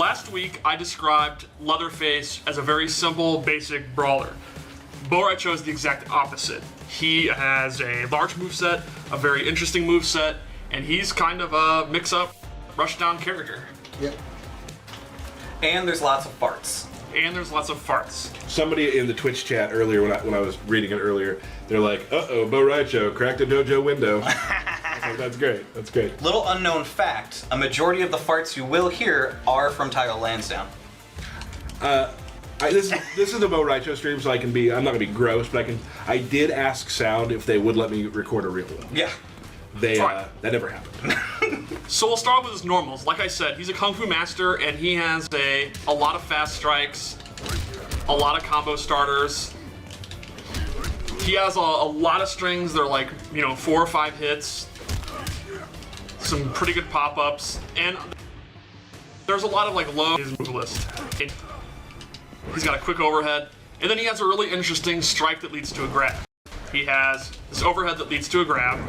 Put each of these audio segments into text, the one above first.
last week I described Leatherface as a very simple, basic brawler. Rai Cho is the exact opposite. He has a large moveset, a very interesting moveset, and he's kind of a mix-up, rush-down character. Yep. And there's lots of farts. Somebody in the Twitch chat earlier, when I was reading it earlier, they're like, "Uh-oh, Rai Cho cracked a dojo window." I was like, that's great. That's great. Little unknown fact: a majority of the farts you will hear are from Tyler Lansdowne. This is a Rai Cho stream, so I'm not gonna be gross, but I did ask Sound if they would let me record a real one. Yeah. That never happened. So we'll start with his normals. Like I said, he's a Kung Fu master, and he has a lot of fast strikes, a lot of combo starters. He has a lot of strings that are like, 4 or 5 hits, some pretty good pop-ups, and there's a lot of like low his move list. He's got a quick overhead, and then he has a really interesting strike that leads to a grab. He has this overhead that leads to a grab,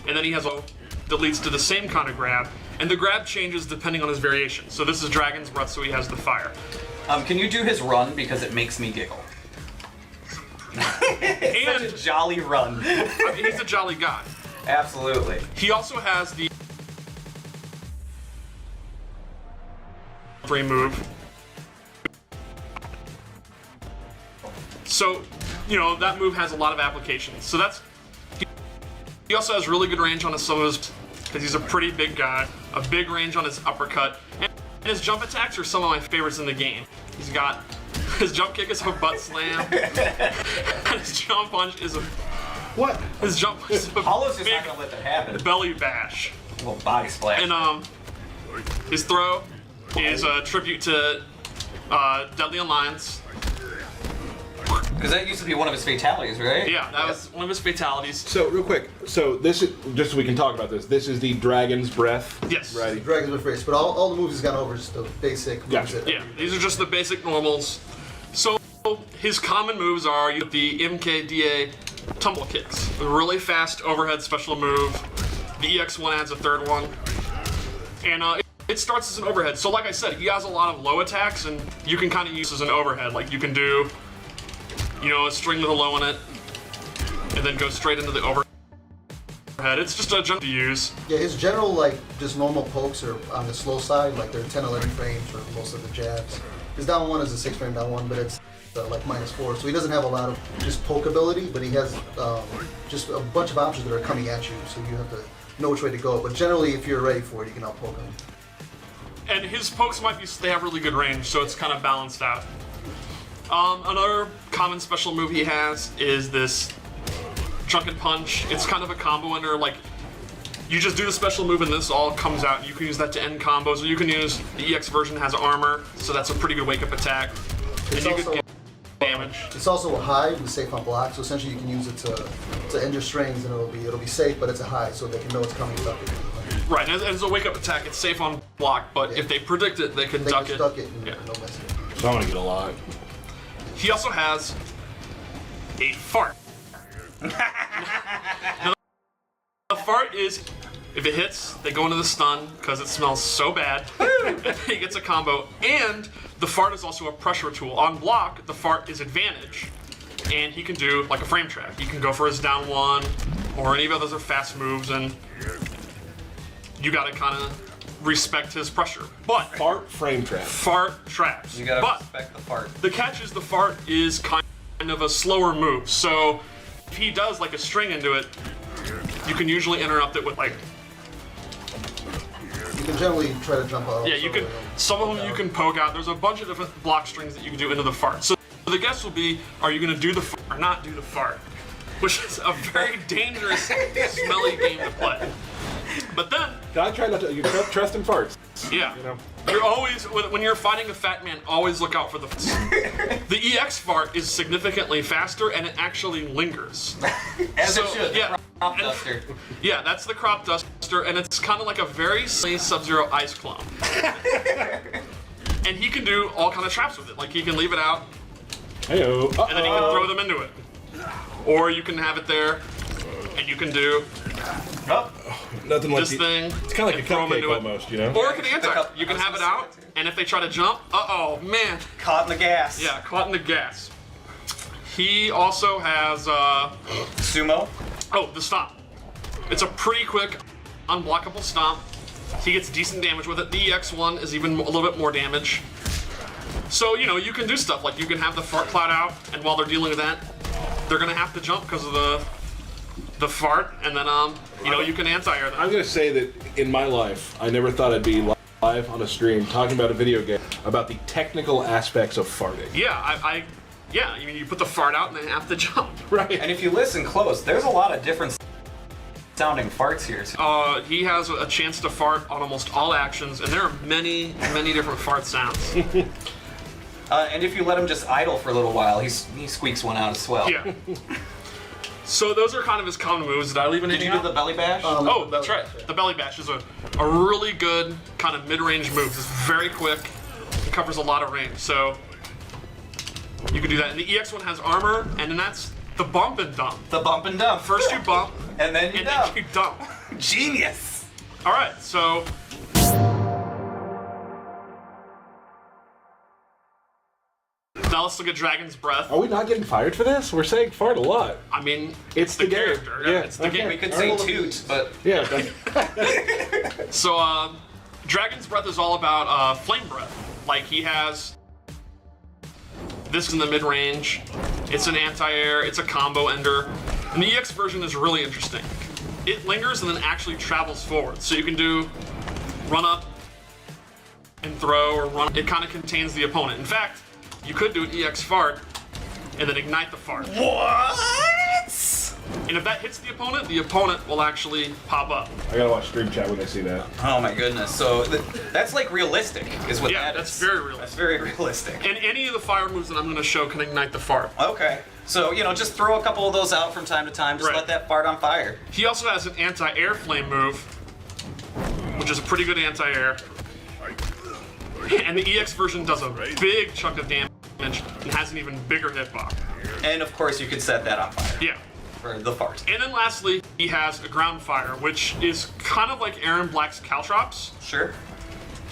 and then he has a that leads to the same kind of grab, and the grab changes depending on his variation. So this is Dragon's Breath, so he has the fire. Can you do his run, because it makes me giggle? It's such a jolly run. He's a jolly guy. Absolutely. He also has the free move. So, that move has a lot of applications. So he also has really good range on some of his, because he's a pretty big guy, a big range on his uppercut, and his jump attacks are some of my favorites in the game. He's got, his jump kick is a butt slam, and his jump punch is a, what? His jump punch is a Apollo's just big not gonna let that happen. belly bash. A little body splash. And his throw is a tribute to Deadly Alliance. Because that used to be one of his fatalities, right? Yeah, that was one of his fatalities. So real quick, this is just so we can talk about this. This is the Dragon's Breath. Yes. Right. Dragon's Breath race, but all the moves he's gone over is just the basic moves. Gotcha. Yeah, these are just the basic normals. So his common moves are the MKDA tumble kicks, a really fast overhead special move. The EX1 adds a third one, and it starts as an overhead. So like I said, he has a lot of low attacks, and you can kind of use as an overhead. Like you can do, a string with a low in it, and then go straight into the overhead. It's just a jump to use. Yeah, his general, just normal pokes are on the slow side, like they're 10, 11 frames for most of the jabs. His down one is a 6 frame down one, but it's -4, so he doesn't have a lot of just poke ability, but he has just a bunch of options that are coming at you, so you have to know which way to go. But generally, if you're ready for it, you can out-poke him. And his pokes they have really good range, so it's kind of balanced out. Another common special move he has is this Drunken Punch. It's kind of a combo ender, you just do the special move and this all comes out. You can use that to end combos, or you can use the EX version has armor, so that's a pretty good wake-up attack. And you can get damage. It's also a hide and safe on block, so essentially you can use it to end your strings, and it'll be safe, but it's a hide, so they can know it's coming. Duck it. Right, and as a wake-up attack, it's safe on block, but if they predict it, they can duck it. Duck it and Yeah. no mess. So I'm gonna get a lot. He also has a fart. Now, the fart is, if it hits, they go into the stun because it smells so bad. And he gets a combo. And the fart is also a pressure tool. On block, the fart is advantage. And he can do like a frame trap. He can go for his down one, or any of the others are fast moves, and you gotta kind of respect his pressure. But Fart frame trap. fart traps. You gotta but respect the fart. the catch is the fart is kind of a slower move. So if he does like a string into it, you can usually interrupt it with You can generally try to jump out. yeah, you can. Some of them you can poke out. There's a bunch of different block strings that you can do into the fart. So the guess will be, are you gonna do the fart or not do the fart? Which is a very dangerous, smelly game to play. But then, I try not to. You trust in farts. yeah, you're always, when you're fighting a fat man, always look out for the The EX fart is significantly faster, and it actually lingers. As it should. Yeah, Crop duster. yeah, that's the crop duster, and it's kind of like a very Sub-Zero ice clone. And he can do all kind of traps with it. Like, he can leave it out, Heyo. and then you can throw them into it. Or you can have it there, and and you can do Oh, Nothing like this thing. It's kind of like a and throw 'em into cupcake it. almost, you know? Or it can the anti. cup- You can I was have it gonna say out, that too. and if they try to jump, uh-oh, man. caught in the gas. Yeah, caught in the gas. He also has, Sumo. oh, the stomp. It's a pretty quick, unblockable stomp. He gets decent damage with it. The EX1 is even a little bit more damage. So, you know, you can do stuff like you can have the fart cloud out, and while they're dealing with that, they're gonna have to jump because of the fart, and then, you know, you can anti-air them. I'm gonna say that in my life, I never thought I'd be live on a stream talking about a video game about the technical aspects of farting. Yeah, yeah, I mean, you put the fart out and they have to jump. Right. And if you listen close, there's a lot of different sounding farts here. Too. He has a chance to fart on almost all actions, and there are many, many different fart sounds. And if you let him just idle for a little while, he squeaks one out as well. Yeah. So those are kind of his common moves. Did I leave Did anything you do out? the belly bash? Oh, that's right. The belly bash is a really good kind of mid-range move. It's very quick. It covers a lot of range, so you can do that. And the EX1 has armor, and then that's the bump and dump. The bump and dump. First you bump, and then you and dump. then you dump. Genius. All right, so now let's look at Dragon's Breath. Are we not getting fired for this? We're saying fart a lot. I mean, It's the the game. character. Yeah, It's the okay. game. We could say toot, but Yeah. that's- So, Dragon's Breath is all about Flame Breath. Like, he has this in the mid-range. It's an anti-air. It's a combo ender. And the EX version is really interesting. It lingers and then actually travels forward. So you can do run up and throw, or run. It kind of contains the opponent. In fact, you could do an EX fart and then ignite the fart. what? And if that hits the opponent will actually pop up. I gotta watch stream chat when I see that. Oh my goodness. So that's like realistic, is what Yeah, that that's is. very realistic. That's very realistic. And any of the fire moves that I'm going to show can ignite the fart. Okay. So, you know, just throw a couple of those out from time to time. Just Right. let that fart on fire. He also has an anti-air flame move, which is a pretty good anti-air. And the EX version does a big chunk of damage and has an even bigger hitbox. And of course, you could set that on fire Yeah. for the fart. And then lastly, he has a ground fire, which is kind of like Aaron Black's Caltrops. Sure.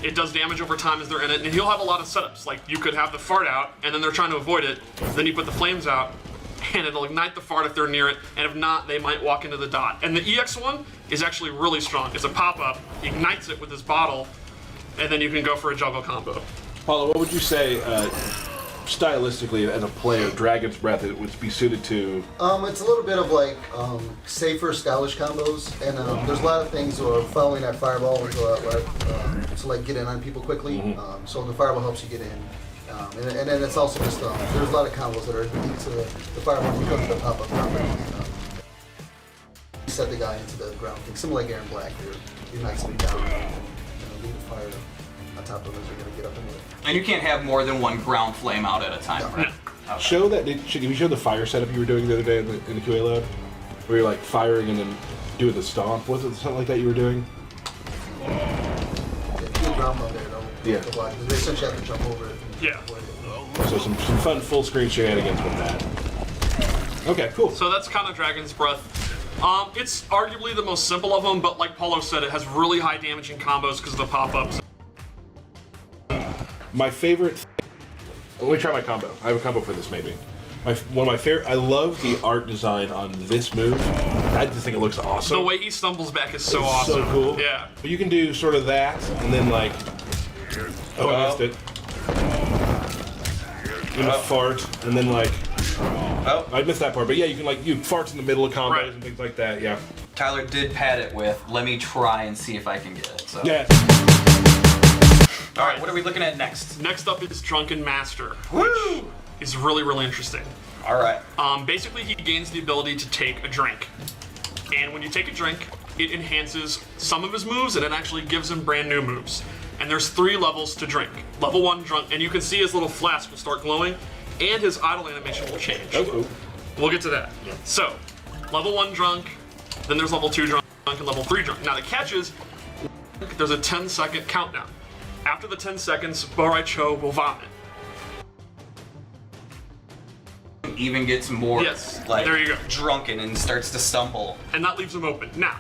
It does damage over time as they're in it, and he'll have a lot of setups. Like, you could have the fart out, and then they're trying to avoid it. Then you put the flames out, and it'll ignite the fart if they're near it, and if not, they might walk into the dot. And the EX one is actually really strong. It's a pop-up, he ignites it with his bottle, and then you can go for a juggle combo. Paula, what would you say stylistically as a player, Dragon's Breath, it would be suited to? It's a little bit of like safer, stylish combos, and there's a lot of things who are following that fireball to like get in on people quickly. So the fireball helps you get in, and then it's also just there's a lot of combos that are unique to the fireball because of the pop-up combo. You set the guy into the ground thing, similar like Aaron Black. You're not going to be down and leave the fire on top of them as you're going to get up into it. And you can't have more than one ground flame out at a time, right? No. Okay. Show that. Did you show the fire setup you were doing the other day in the QA lab? Where you're like firing and then doing the stomp? Was it something like that you were doing? Yeah, you can ground on there though. Yeah. The block, 'cause they essentially have to jump over it. and Yeah. avoid it. So some fun full screen shenanigans with that. Okay, cool. So that's kind of Dragon's Breath. It's arguably the most simple of them, but like Paulo said, it has really high damaging combos because of the pop-ups. My favorite. Let me try my combo. I have a combo for this maybe. One of my favorite. I love the art design on this move. I just think it looks awesome. The way he stumbles back is so It's awesome. so cool. Yeah. But you can do sort of that, and then like. Oh, I missed it. You can fart, and then like. Oh, I missed that part, but yeah, you can like you farts in the middle of combos Right. and things like that. Yeah. Tyler did pad it with, let me try and see if I can get it. So. Yeah. All right, what are we looking at next? Next up is Drunken Master, Woo! which is really, really interesting. All right. Basically, he gains the ability to take a drink. And when you take a drink, it enhances some of his moves, and it actually gives him brand new moves. And there's 3 levels to drink. Level 1, drunk, and you can see his little flask will start glowing, and his idle animation will change. Oh. We'll get to that. So, level 1 drunk, then there's level 2 drunk, and level 3 drunk. Now the catch is, there's a 10-second countdown. After the 10 seconds, Rai Cho will vomit. even gets more Yes, like there you go. drunken and starts to stumble. And that leaves him open. Now,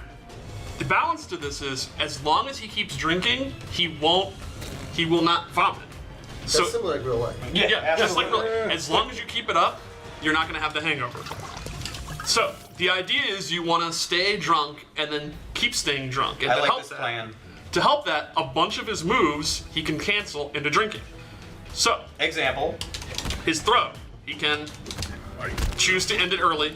the balance to this is, as long as he keeps drinking, he will not vomit. That's So similar to real life. yeah, just like as long as you keep it up, you're not going to have the hangover. So the idea is you want to stay drunk and then keep staying drunk. And I to like help this that, plan. To help that, a bunch of his moves he can cancel into drinking. So Example. his throw, he can choose to end it early.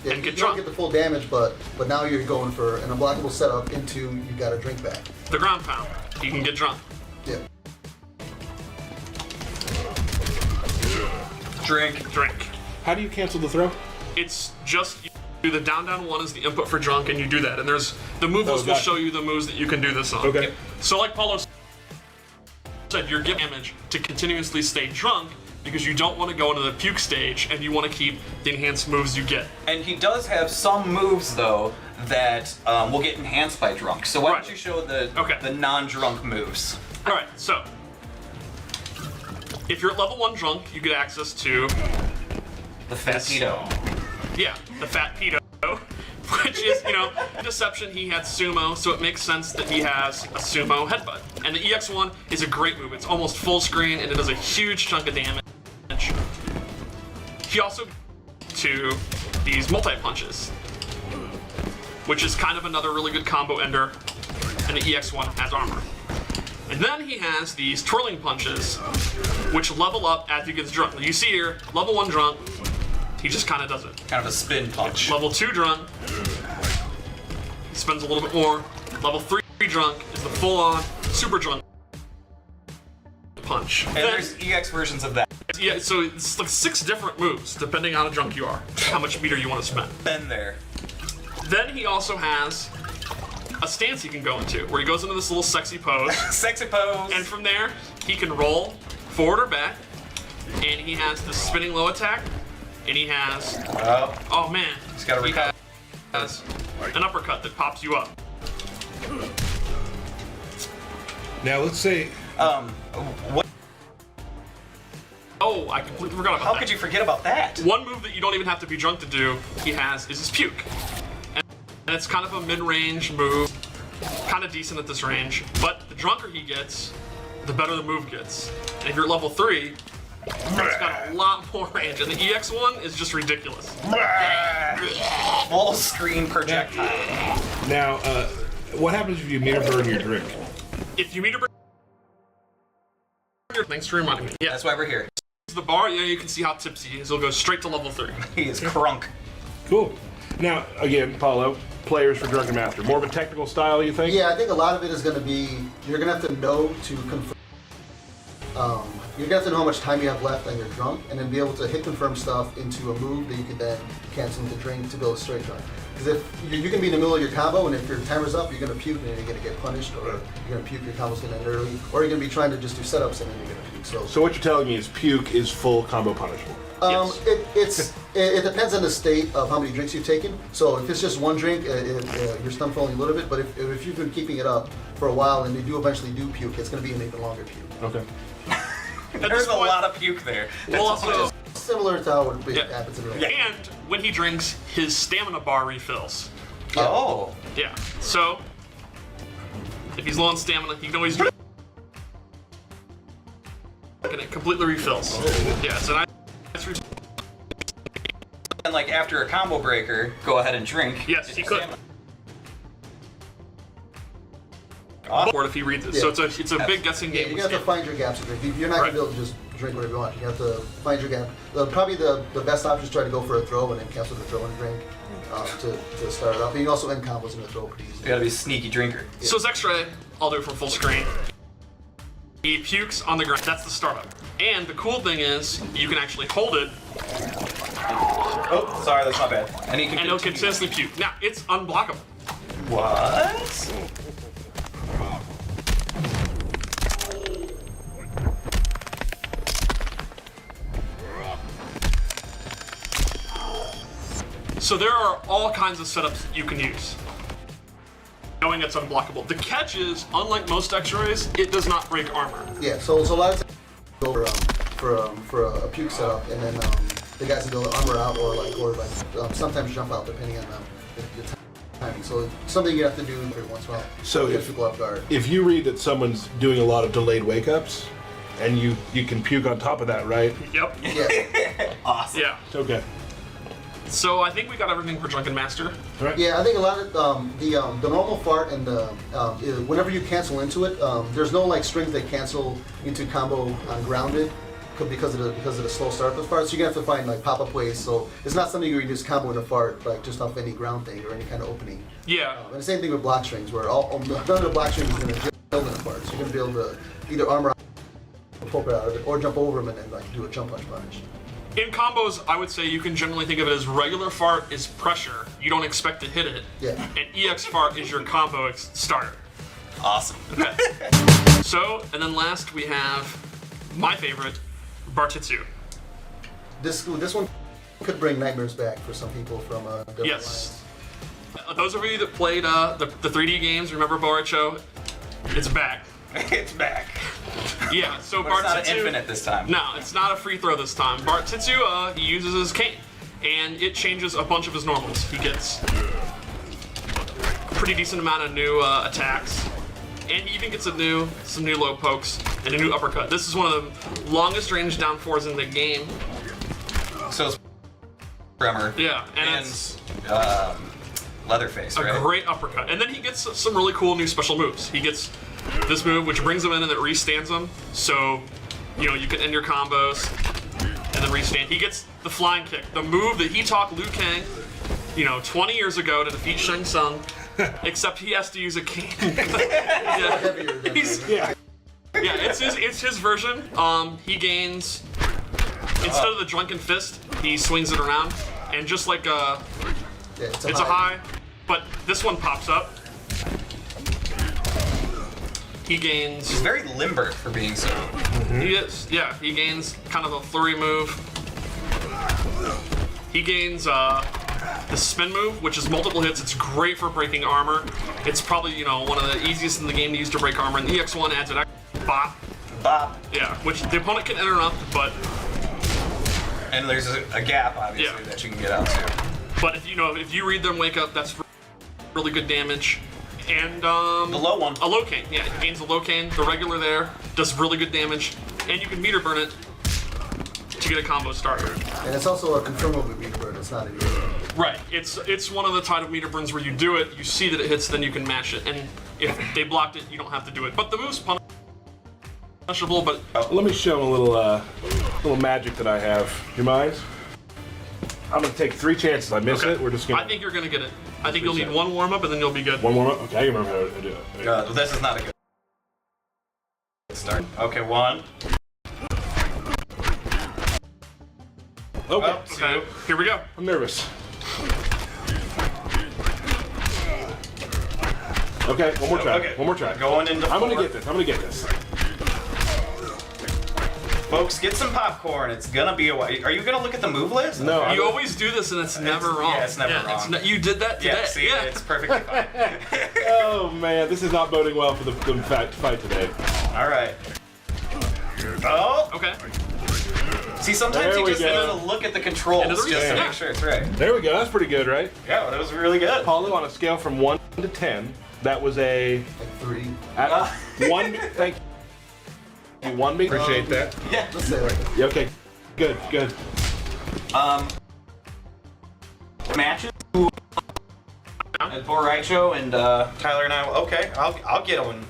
Yeah, And you get don't drunk. get the full damage, but now you're going for an unblockable setup into you got to drink back. The ground pound, he can get drunk. Yeah. Drink. How do you cancel the throw? It's just you do the down one is the input for drunk, and you do that. And there's the move list will gotcha. show you the moves that you can do this on. Okay. So like Paulo said, you're giving damage to continuously stay drunk because you don't want to go into the puke stage and you want to keep the enhanced moves you get. And he does have some moves though that will get enhanced by drunk. So why Right. don't you show the Okay. the non-drunk moves? All right, so if you're at level 1 drunk, you get access to The fat pedo. the fat pedo, which is, Deception, he had sumo, so it makes sense that he has a sumo headbutt. And the EX1 is a great move. It's almost full screen, and it does a huge chunk of damage. He also to these multi-punches, which is kind of another really good combo ender, and the EX1 has armor. And then he has these twirling punches, which level up as he gets drunk. You see here, level 1 drunk, he just kind of does it. Kind of a spin punch. Level 2 drunk, he spends a little bit more. Level 3 drunk is the full-on super drunk punch. And there's EX versions of that. Yeah, so it's like 6 different moves, depending on how drunk you are, how much meter you want to spend. Been there. Then he also has a stance he can go into, where he goes into this little sexy pose, Sexy pose. and from there, he can roll forward or back, and he has the spinning low attack, and he has, oh man, He's got a he recover. has an uppercut that pops you up. Now let's say What? Oh, I completely forgot about How that. could you forget about that? One move that you don't even have to be drunk to do, he has, is his puke. And it's kind of a mid-range move, kind of decent at this range, but the drunker he gets, the better the move gets. And if you're at level 3, it's got a lot more range, and the EX1 is just ridiculous. Full screen projectile. now, what happens if you meter burn your drink? If you meet a thanks for reminding me. Yeah, That's why we're here. the bar, you can see how tipsy he is. He'll go straight to level 3. He is crunk. Cool. Now, again, Paulo, players for Drunken Master. More of a technical style, you think? Yeah, I think a lot of it is going to be, you're going to have to know to confirm. You're going to have to know how much time you have left on your drunk, and then be able to hit confirm stuff into a move that you can then cancel into drink to build a straight drunk. Because if you can be in the middle of your combo, and if your timer's up, you're going to puke and then you're going to get punished, or you're going to puke, your combo's going to end early, or you're going to be trying to just do setups and then you're going to puke. So what you're telling me is puke is full combo punishable. Yes. It depends on the state of how many drinks you've taken. So if it's just one drink, you're stump falling a little bit. But if you've been keeping it up for a while and you do eventually do puke, it's going to be an even longer puke. Okay. There's a lot of puke there. We'll also, Similar to how it Yeah. happens in real life. and when he drinks, his stamina bar refills. Oh. Yeah, so if he's low on stamina, he can always drink, and it completely refills. Yeah, so nice routine. And like after a combo breaker, go ahead and drink. Yes, Get he your could. stamina. Or if he reads it. So it's a big guessing Yeah, game. you have to find your gaps to drink. You're not Right. going to be able to just drink whatever you want. You have to find your gap. Probably the best option is try to go for a throw and then cancel the throw and drink to start it off. But you can also end combos in the throw pretty You easily. gotta be a sneaky drinker. So his X-ray, I'll do it from full screen. He pukes on the ground. That's the startup. And the cool thing is, you can actually hold it, Oh, sorry, that's not bad. And he can and it'll continue. continuously puke. Now, it's unblockable. What? So there are all kinds of setups that you can use, knowing it's unblockable. The catch is, unlike most X-rays, it does not break armor. Yeah, so a lot of times go for a puke setup, and then the guys that go armor out or sometimes jump out depending on the timing. So it's something you have to do every once in a while. So Get people off guard. if you read that someone's doing a lot of delayed wake ups, and you can puke on top of that, right? Yep. Yeah. Awesome. Yeah. It's okay. So I think we got everything for Drunken Master. All right. Yeah, I think a lot of the normal fart and the whenever you cancel into it, there's no like strings that cancel into combo on grounded because of the slow start of the fart. So you're gonna have to find like pop up ways. So it's not something you can just combo in a fart like just off any ground thing or any kind of opening. Yeah. And the same thing with block strings, where none of the block strings is gonna build in a fart. So you're gonna be able to either armor out, poke it out of it, or jump over them and then like do a jump punch punish. In combos, I would say you can generally think of it as regular fart is pressure. You don't expect to hit it. Yeah. And EX fart is your combo starter. Awesome. Okay. So, and then last we have my favorite, Bartitsu. This one could bring nightmares back for some people from Devil Yes. Those of you that played the 3D games, remember Rai Cho? It's back. It's back. Yeah, so But it's not Bartitsu. infinite this time. No, it's not a free throw this time. Bartitsu, he uses his cane, and it changes a bunch of his normals. He gets a pretty decent amount of new attacks, and he even gets some new low pokes and a new uppercut. This is one of the longest range down fours in the game. So it's Bremer. Yeah, and And it's Leatherface, a right? great uppercut. And then he gets some really cool new special moves. He gets this move, which brings him in and it restands him. So, you can end your combos and then restand. He gets the flying kick, the move that he taught Liu Kang, 20 years ago to defeat Shang Tsung, except he has to use a cane. Yeah. Heavier than Yeah. Yeah, it's his version. He gains, instead of the drunken fist, he swings it around, and just like it's a high, but this one pops up. He gains. He's very limber for being so. He is, yeah. He gains kind of a flurry move. He gains the spin move, which is multiple hits. It's great for breaking armor. It's probably one of the easiest in the game to use to break armor. And the EX1 adds an extra bop. Bop. Yeah, which the opponent can interrupt, but And there's a gap, obviously, Yeah. that you can get out to. but if you read them wake up, that's really good damage. And The low one. a low cane, yeah, he gains a low cane. The regular there does really good damage, and you can meter burn it to get a combo starter. And it's also a confirmable meter burn. It's not a meter burn. Right, it's one of the type of meter burns where you do it, you see that it hits, then you can mash it, and if they blocked it, you don't have to do it. But the move's punishable, but Let me show them a little magic that I have. You mind? I'm gonna take 3 chances. I miss Okay. it. We're just gonna. I think you're gonna get it. I think you'll need one warm up, and then you'll be good. One more. Okay, I can remember how to do it. This is not a good start. Okay, 1. Okay. Up, 2. Okay, here we go. I'm nervous. Okay, one more try. Okay. One more try. Going into I'm gonna 4. get this. I'm gonna get this. Folks, get some popcorn. It's gonna be a while. Are you gonna look at the move list? No, Okay. You always do this, and it's never wrong. yeah, it's never wrong. You did that today. Yeah, see, it's perfectly fine. Oh man, this is not boding well for the fight today. All right. Oh, Okay. see, sometimes There you we just go. need to look at the controls Into the just to reset. make sure it's right. There we go. That's pretty good, right? Yeah, that was really good. Paulo, on a scale from 1 to 10, that was a Like 3. at 1. Thank you. 1 me. Appreciate that. Yeah. Let's say like Yeah, okay. Good. Good. Matches. And for Rai Cho and Tyler and I. Okay, I'll get one